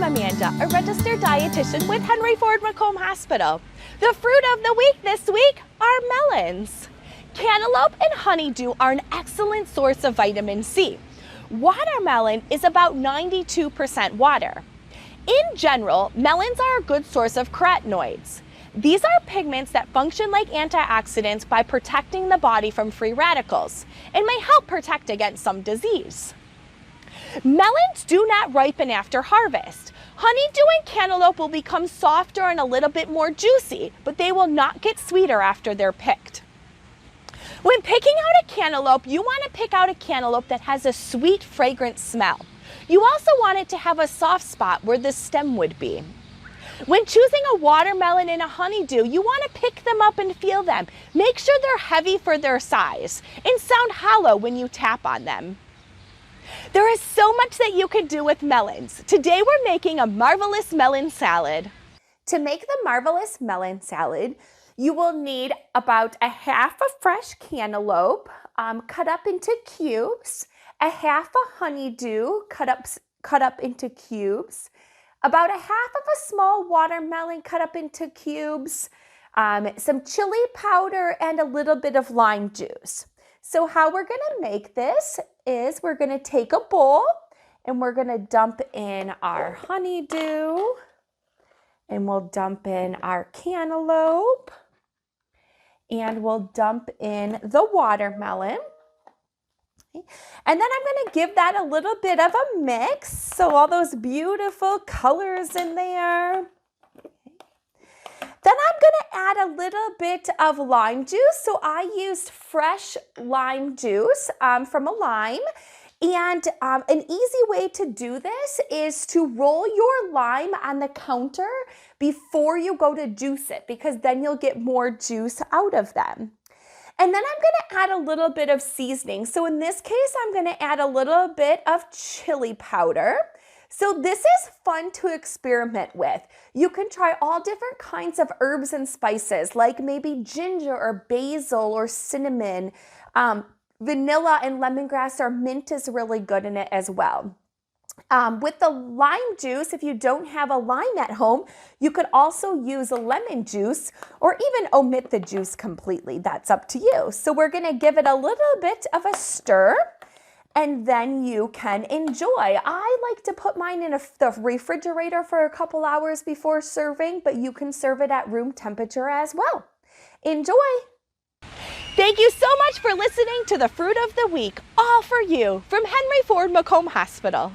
I'm Amanda, a registered dietitian with Henry Ford Macomb Hospital. The fruit of the week this week are melons. Cantaloupe and honeydew are an excellent source of vitamin C. Watermelon is about 92% water. In general, melons are a good source of carotenoids. These are pigments that function like antioxidants by protecting the body from free radicals and may help protect against some disease. Melons do not ripen after harvest. Honeydew and cantaloupe will become softer and a little bit more juicy, but they will not get sweeter after they're picked. When picking out a cantaloupe, you want to pick out a cantaloupe that has a sweet, fragrant smell. You also want it to have a soft spot where the stem would be. When choosing a watermelon and a honeydew, you want to pick them up and feel them. Make sure they're heavy for their size and sound hollow when you tap on them. There is so much that you could do with melons. Today we're making a marvelous melon salad. To make the marvelous melon salad, you will need about a half a fresh cantaloupe cut up into cubes, a half a honeydew cut up into cubes, about a half of a small watermelon cut up into cubes, some chili powder, and a little bit of lime juice. So how we're going to make this is we're going to take a bowl and we're going to dump in our honeydew, and we'll dump in our cantaloupe, and we'll dump in the watermelon. And then I'm going to give that a little bit of a mix, so all those beautiful colors in there. Then I'm going to add a little bit of lime juice. So I used fresh lime juice from a lime. And an easy way to do this is to roll your lime on the counter before you go to juice it, because then you'll get more juice out of them. And then I'm going to add a little bit of seasoning. So in this case, I'm going to add a little bit of chili powder. So this is fun to experiment with. You can try all different kinds of herbs and spices, like maybe ginger or basil or cinnamon. Vanilla and lemongrass or mint is really good in it as well. With the lime juice, if you don't have a lime at home, you could also use a lemon juice or even omit the juice completely. That's up to you. So we're going to give it a little bit of a stir, and then you can enjoy. I like to put mine in the refrigerator for a couple hours before serving, but you can serve it at room temperature as well. Enjoy! Thank you so much for listening to the Fruit of the Week, all for you from Henry Ford Macomb Hospital.